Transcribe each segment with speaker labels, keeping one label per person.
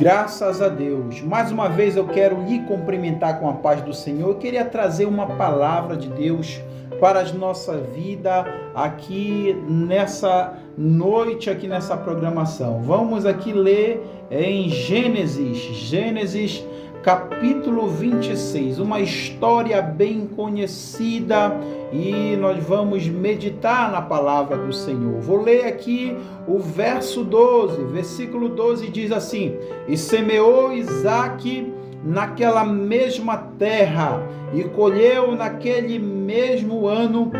Speaker 1: Graças a Deus. Mais uma vez eu quero lhe cumprimentar com a paz do Senhor. Eu queria trazer uma palavra de Deus para a nossa vida aqui nessa noite, aqui nessa programação. Vamos aqui ler em Gênesis capítulo 26, uma história bem conhecida, e nós vamos meditar na palavra do Senhor. Vou ler aqui o verso 12, versículo 12 diz assim: E semeou Isaque naquela mesma terra, e colheu naquele mesmo ano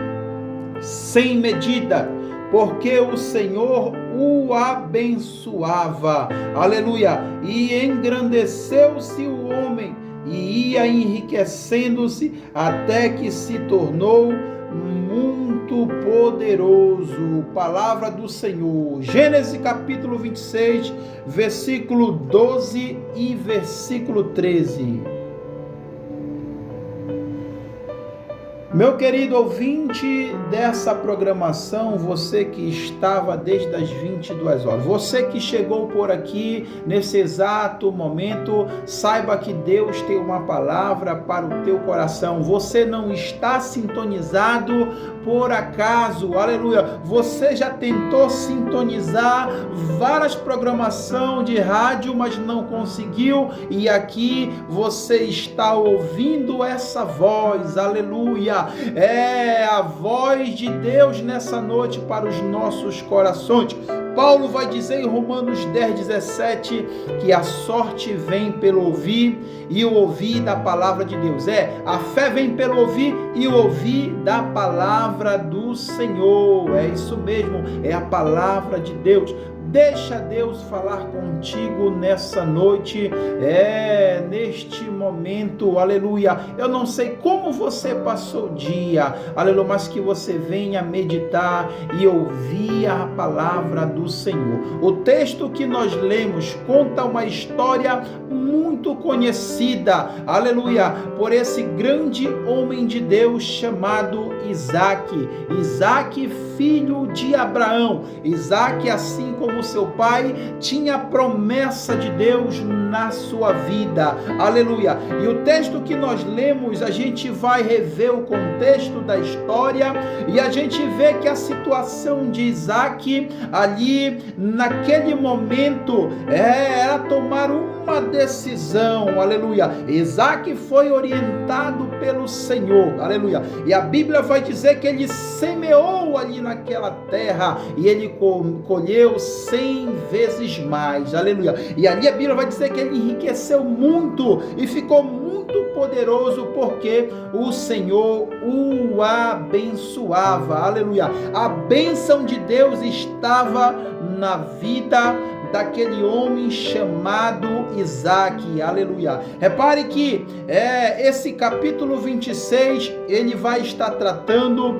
Speaker 1: sem medida, porque o Senhor o abençoava. Aleluia! E engrandeceu-se o homem, e ia enriquecendo-se, até que se tornou muito poderoso. Palavra do Senhor. Gênesis capítulo 26, versículo 12 e versículo 13. Meu querido ouvinte dessa programação, você que estava desde as 22 horas, você que chegou por aqui nesse exato momento, saiba que Deus tem uma palavra para o teu coração. Você não está sintonizado por acaso, aleluia. Você já tentou sintonizar várias programações de rádio, mas não conseguiu, e aqui você está ouvindo essa voz, aleluia. É a voz de Deus nessa noite para os nossos corações. Paulo vai dizer em Romanos 10:17 que a sorte vem pelo ouvir, e o ouvir da palavra de Deus. A fé vem pelo ouvir, e o ouvir da palavra do Senhor. É isso mesmo, é a palavra de Deus. Deixa Deus falar contigo nessa noite, neste momento, aleluia. Eu não sei como você passou o dia, aleluia, mas que você venha meditar e ouvir a palavra do Senhor. O texto que nós lemos conta uma história muito conhecida, aleluia, por esse grande homem de Deus chamado Isaque. Isaque, filho de Abraão. Isaque, assim como seu pai, tinha promessa de Deus na sua vida, aleluia. E o texto que nós lemos, a gente vai rever o contexto da história, e a gente vê que a situação de Isaque ali naquele momento era tomar uma decisão, aleluia. Isaque foi orientado pelo Senhor, aleluia, e a Bíblia vai dizer que ele semeou ali naquela terra, e ele colheu 100 vezes mais, aleluia. E ali a Bíblia vai dizer que ele enriqueceu muito e ficou muito poderoso, porque o Senhor o abençoava, aleluia. A bênção de Deus estava na vida daquele homem chamado Isaque, aleluia. Repare que esse capítulo 26, ele vai estar tratando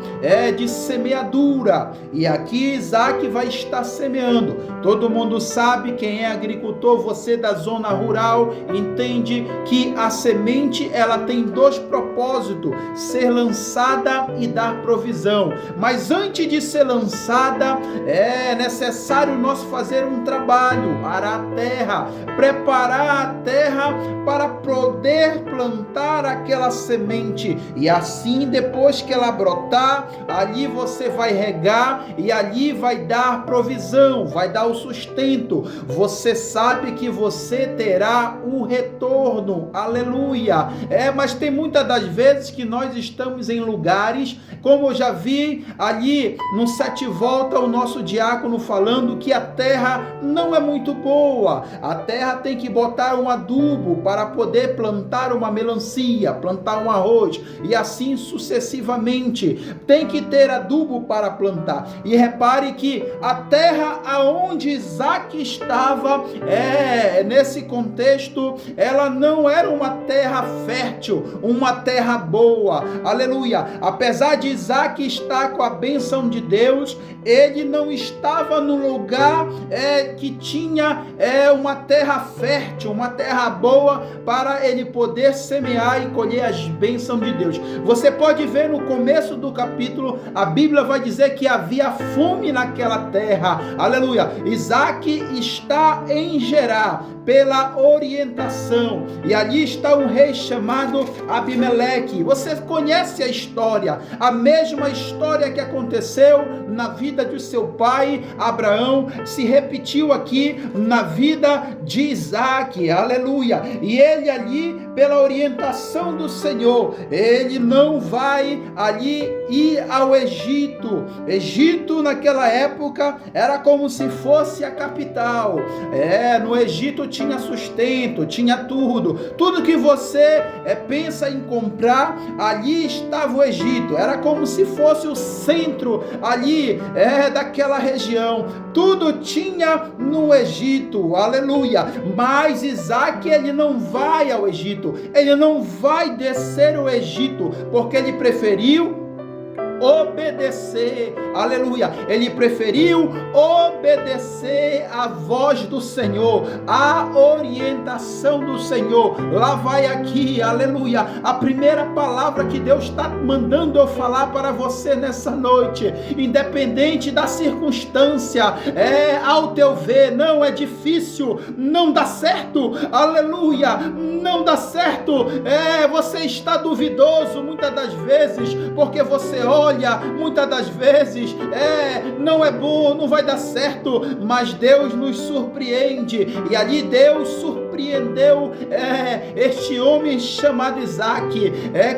Speaker 1: de semeadura, e aqui Isaque vai estar semeando. Todo mundo sabe, quem é agricultor, você da zona rural, entende que a semente, ela tem dois propósitos: ser lançada e dar provisão. Mas antes de ser lançada, é necessário nós fazer um trabalho, arar a terra, preparar a terra para poder plantar aquela semente, e assim depois que ela brotar, ali você vai regar, e ali vai dar provisão, vai dar o sustento. Você sabe que você terá o retorno, aleluia. Mas tem muitas das vezes que nós estamos em lugares, como eu já vi ali no Sete Volta, o nosso diácono falando que a terra não é muito boa. A terra tem que botar um adubo para poder plantar uma melancia, plantar um arroz, e assim sucessivamente. Tem que ter adubo para plantar. E repare que a terra aonde Isaque estava, nesse contexto, ela não era uma terra fértil, uma terra boa, aleluia. Apesar de Isaque estar com a bênção de Deus, ele não estava no lugar que tinha uma terra fértil, uma terra boa para ele poder semear e colher as bênçãos de Deus. Você pode ver no começo do capítulo, a Bíblia vai dizer que havia fome naquela terra, aleluia. Isaac está em Gerar pela orientação, e ali está um rei chamado Abimeleque. Você conhece a história, a mesma história que aconteceu na vida de seu pai Abraão, se repetiu aqui na vida de Isaac, aleluia. E ele ali, pela orientação do Senhor, ele não vai ali ir ao Egito. Egito naquela época era como se fosse a capital. No Egito tinha sustento, tinha tudo que você pensa em comprar, ali estava o Egito. Era como se fosse o centro ali daquela região, tudo tinha no Egito, aleluia. Mas Isaac, ele não vai ao Egito, ele não vai descer o Egito, porque ele preferiu obedecer, aleluia. Ele preferiu obedecer a voz do Senhor, a orientação do Senhor. Lá vai aqui, aleluia, a primeira palavra que Deus está mandando eu falar para você nessa noite. Independente da circunstância, ao teu ver, não é difícil, não dá certo, aleluia, não dá certo, você está duvidoso muitas das vezes, porque você olha, muitas das vezes, não é bom, não vai dar certo, mas Deus nos surpreende, e ali Deus surpreendeu este homem chamado Isaac,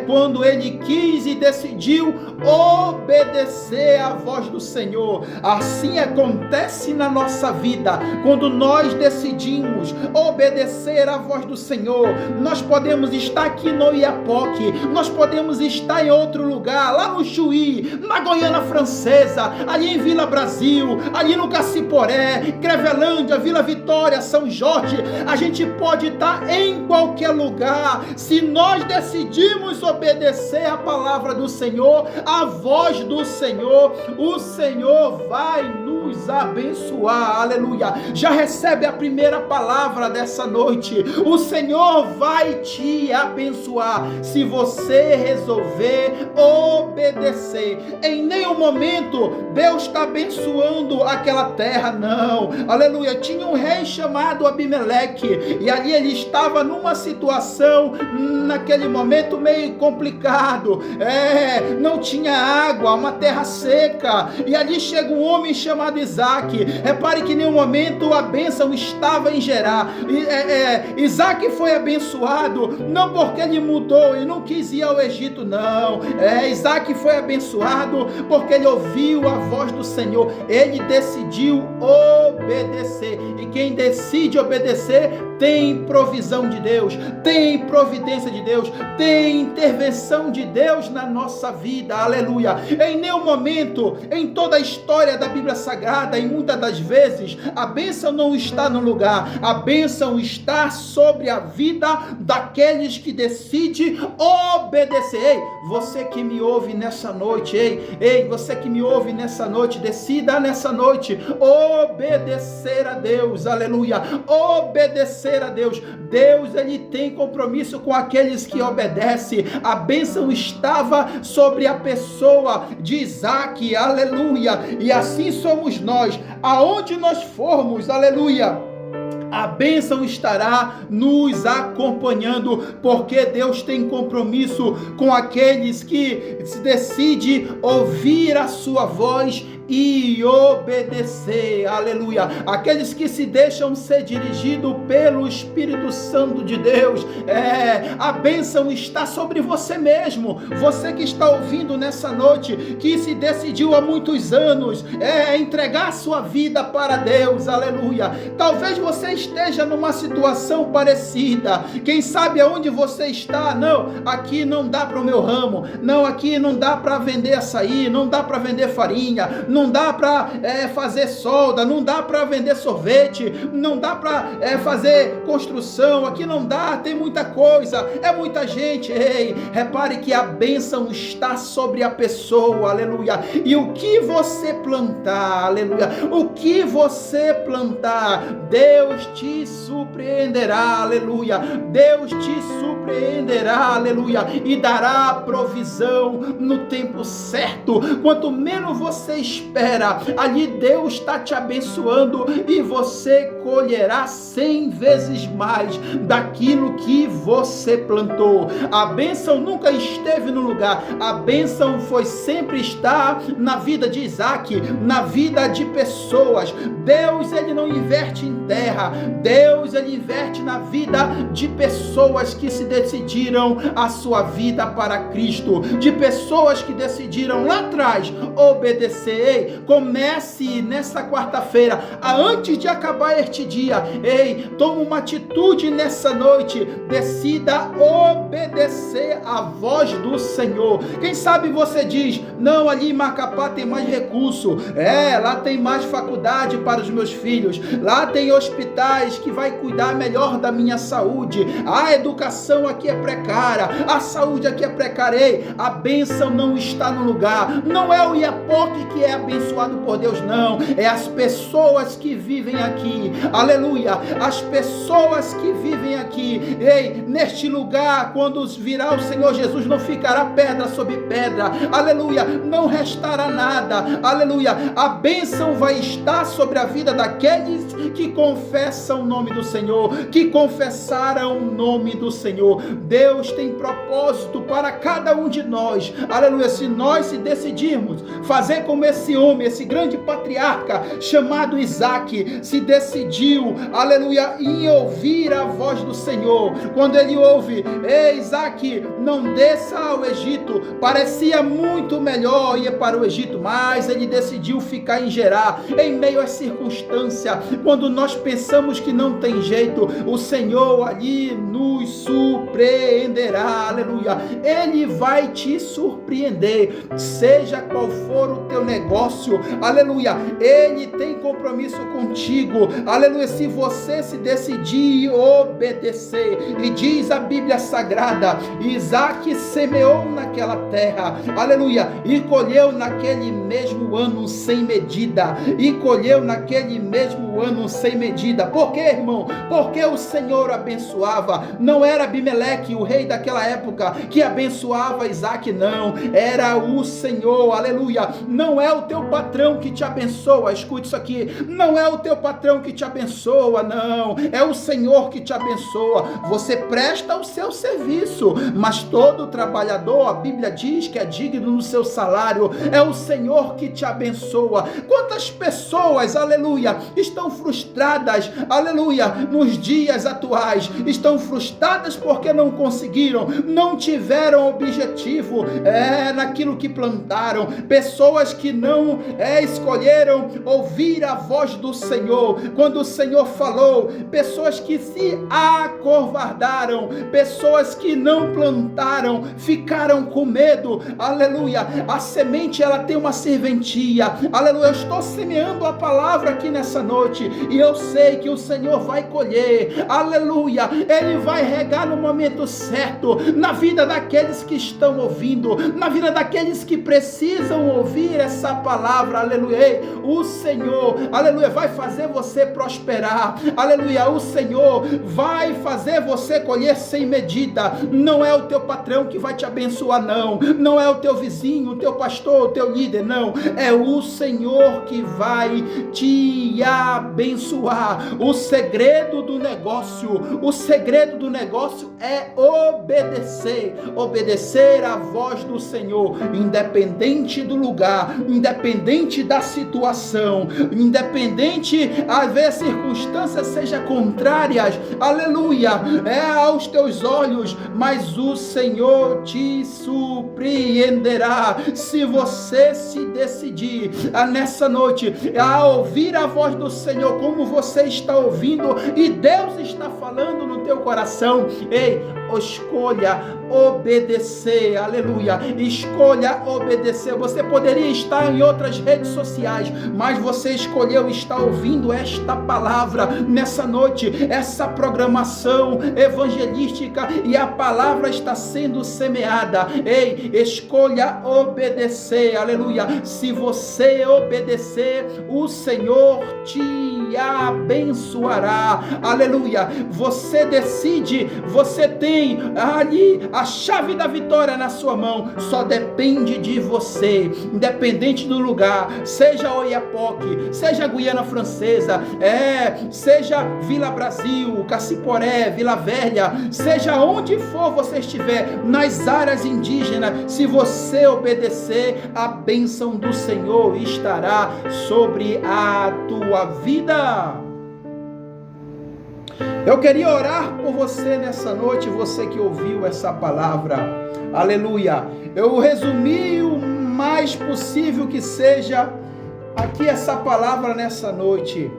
Speaker 1: quando ele quis e decidiu obedecer à voz do Senhor. Assim acontece na nossa vida, quando nós decidimos obedecer à voz do Senhor. Nós podemos estar aqui no Iapoque, nós podemos estar em outro lugar, lá no Chuí, na Goiânia Francesa, ali em Vila Brasil, ali no Caciporé, Crevelândia, Vila Vitória, São Jorge. A gente pode estar em qualquer lugar. Se nós decidimos obedecer a palavra do Senhor, a voz do Senhor, o Senhor vai nos abençoar, aleluia. Já recebe a primeira palavra dessa noite. O Senhor vai te abençoar se você resolver obedecer. Em nenhum momento Deus está abençoando aquela terra, não, aleluia. Tinha um rei chamado Abimeleque, e ali ele estava numa situação naquele momento meio complicado, não tinha água, uma terra seca, e ali chega um homem chamado Isaac. Repare que em nenhum momento a bênção estava em Gerar. Isaac foi abençoado não porque ele mudou e não quis ir ao Egito, não. Isaac foi abençoado porque ele ouviu a voz do Senhor, ele decidiu obedecer, e quem decide obedecer tem provisão de Deus, tem providência de Deus, tem intervenção de Deus na nossa vida, aleluia. Em nenhum momento, em toda a história da Bíblia Sagrada, e muitas das vezes, a bênção não está no lugar, a bênção está sobre a vida daqueles que decidem obedecer. Ei, você que me ouve nessa noite, ei, você que me ouve nessa noite, decida nessa noite obedecer a Deus, aleluia, obedecer a Deus. Deus, ele tem compromisso com aqueles que obedecem. A bênção estava sobre a pessoa de Isaac, aleluia, e assim somos nós, aonde nós formos, aleluia, a bênção estará nos acompanhando, porque Deus tem compromisso com aqueles que se decidem ouvir a sua voz e obedecer, aleluia. Aqueles que se deixam ser dirigidos pelo Espírito Santo de Deus, a bênção está sobre você mesmo. Você que está ouvindo nessa noite, que se decidiu há muitos anos entregar a sua vida para Deus, aleluia. Talvez você esteja numa situação parecida. Quem sabe aonde você está? Não, aqui não dá para o meu ramo, não, aqui não dá para vender açaí, não dá para vender farinha, não dá para fazer solda, não dá para vender sorvete, não dá para fazer construção, aqui não dá, tem muita coisa, é muita gente. Ei, repare que a bênção está sobre a pessoa, aleluia, e o que você plantar, aleluia, o que você plantar, Deus te surpreenderá, aleluia, Deus te surpreenderá, aleluia, e dará provisão no tempo certo. Quanto menos você espera, ali Deus está te abençoando e você colherá 100 vezes mais daquilo que você plantou. A bênção nunca esteve no lugar, a bênção foi sempre estar na vida de Isaac, na vida de pessoas. Deus, ele não inverte em terra, Deus, ele inverte na vida de pessoas que se decidiram a sua vida para Cristo, de pessoas que decidiram lá atrás obedecer. Ei, comece nessa quarta-feira, antes de acabar este dia, ei, toma uma atitude nessa noite, decida obedecer a voz do Senhor. Quem sabe você diz, não, ali em Macapá tem mais recurso, lá tem mais faculdade para os meus filhos, lá tem hospitais que vai cuidar melhor da minha saúde, a educação aqui é precária, a saúde aqui é precária. Ei, a bênção não está no lugar, não é o Iapoque que é abençoado por Deus, não, é as pessoas que vivem aqui, aleluia, as pessoas que vivem aqui. Ei, neste lugar, quando virá o Senhor Jesus, não ficará pedra sobre pedra, aleluia, não restará nada, aleluia, a bênção vai estar sobre a vida daqueles que confessam o nome do Senhor, que confessaram o nome do Senhor. Deus tem propósito para cada um de nós, aleluia, se nós se decidirmos fazer como esse homem, esse grande patriarca chamado Isaac, se decidiu, aleluia, em ouvir a voz do Senhor. Quando ele ouve, ei, Isaac, não desça ao Egito, parecia muito melhor ir para o Egito, mas ele decidiu ficar em Gerar, em meio às circunstâncias. Quando nós pensamos que não tem jeito, o Senhor ali nos surpreenderá, aleluia, ele vai te surpreender, seja qual for o teu negócio, aleluia, ele tem compromisso contigo, aleluia, se você se decidir obedecer. E diz a Bíblia Sagrada, Isaac semeou naquela terra, aleluia, e colheu naquele mesmo ano sem medida, e colheu naquele mesmo ano sem medida. Por quê, irmão? Porque o Senhor abençoava, não era Abimeleque, o rei daquela época, que abençoava Isaac, não, era o Senhor, aleluia, não é o teu patrão que te abençoa, escute isso aqui, não é o teu patrão que te abençoa, não, é o Senhor que te abençoa. Você presta o seu serviço, mas todo trabalhador, a Bíblia diz que é digno do seu salário, é o Senhor que te abençoa. Quantas pessoas, aleluia, estão frustradas, aleluia, nos dias atuais, estão frustradas porque não conseguiram, não tiveram objetivo naquilo que plantaram, pessoas que não escolheram ouvir a voz do Senhor, quando o Senhor falou, pessoas que se acovardaram, pessoas que não plantaram, ficaram com medo, aleluia, a semente ela tem uma serventia, aleluia, eu estou semeando a palavra aqui nessa noite, e eu sei que o Senhor vai colher, aleluia, Ele vai regar no momento certo, na vida daqueles que estão ouvindo, na vida daqueles que precisam ouvir essa palavra, aleluia, o Senhor, aleluia, vai fazer você prosperar, aleluia, o Senhor vai fazer você colher sem medida. Não é o teu patrão que vai te abençoar, não é o teu vizinho, o teu pastor, o teu líder, não, é o Senhor que vai te abençoar. O segredo do negócio é obedecer à voz do Senhor, independente do lugar, independente da situação, independente às vezes circunstâncias sejam contrárias, aleluia, aos teus olhos, mas o Senhor te surpreenderá se você se decidir nessa noite a ouvir a voz do Senhor como você está ouvindo e Deus está falando no teu coração. Ei, escolha obedecer, aleluia, escolha obedecer. Você poderia estar em outras redes sociais, mas você escolheu estar ouvindo esta palavra nessa noite, essa programação evangelística, e a palavra está sendo semeada. Ei, escolha obedecer, aleluia. Se você obedecer, o Senhor te abençoará, aleluia. Você decide, você tem ali a chave da vitória na sua mão, só depende de você, independente do lugar, seja Oiapoque, seja Guiana Francesa, seja Vila Brasil, Caciporé, Vila Velha, seja onde for você estiver, nas áreas indígenas, se você obedecer, a bênção do Senhor estará sobre a tua vida. Eu queria orar por você nessa noite, você que ouviu essa palavra, aleluia. Eu resumi o mais possível que seja aqui essa palavra nessa noite,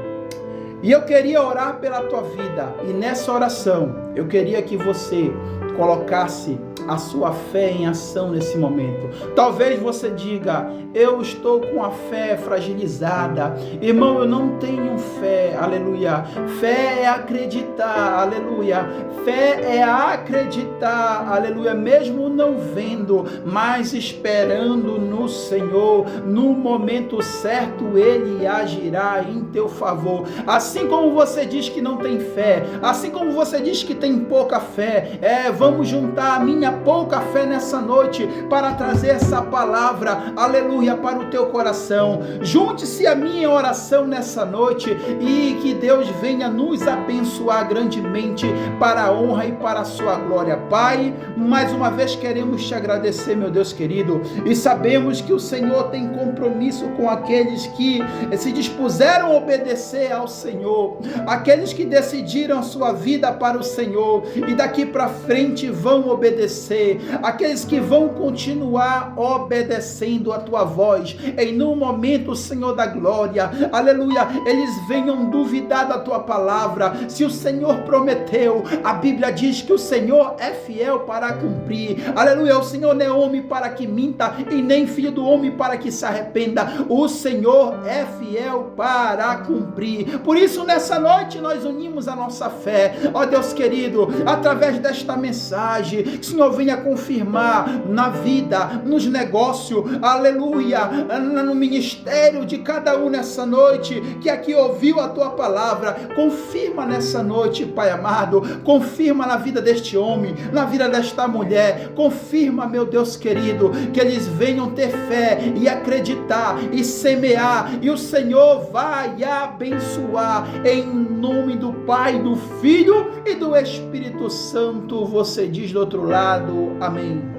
Speaker 1: e eu queria orar pela tua vida, e nessa oração, eu queria que você colocasse a sua fé em ação nesse momento. Talvez você diga: eu estou com a fé fragilizada, irmão, eu não tenho fé, aleluia. Fé é acreditar, aleluia. Fé é acreditar, aleluia, mesmo não vendo, mas esperando no Senhor. No momento certo Ele agirá em teu favor. Assim como você diz que não tem fé, assim como você diz que tem pouca fé, vamos juntar a minha pouca fé nessa noite para trazer essa palavra, aleluia, para o teu coração. Junte-se a minha oração nessa noite e que Deus venha nos abençoar grandemente para a honra e para a sua glória. Pai, mais uma vez queremos te agradecer, meu Deus querido, e sabemos que o Senhor tem compromisso com aqueles que se dispuseram a obedecer ao Senhor, aqueles que decidiram a sua vida para o Senhor e daqui para frente vão obedecer, aqueles que vão continuar obedecendo a tua voz, e no momento, Senhor da glória, aleluia, eles venham duvidar da tua palavra. Se o Senhor prometeu, a Bíblia diz que o Senhor é fiel para cumprir, aleluia. O Senhor não é homem para que minta, e nem filho do homem para que se arrependa. O Senhor é fiel para cumprir. Por isso, nessa noite, nós unimos a nossa fé, ó Deus querido, através desta mensagem, que o Senhor venha confirmar na vida, nos negócios, aleluia, no ministério de cada um nessa noite, que aqui ouviu a tua palavra. Confirma nessa noite, Pai amado, confirma na vida deste homem, na vida desta mulher, confirma, meu Deus querido, que eles venham ter fé e acreditar e semear, e o Senhor vai abençoar, em nome do Pai, do Filho e do Espírito Santo. Você diz do outro lado, amém.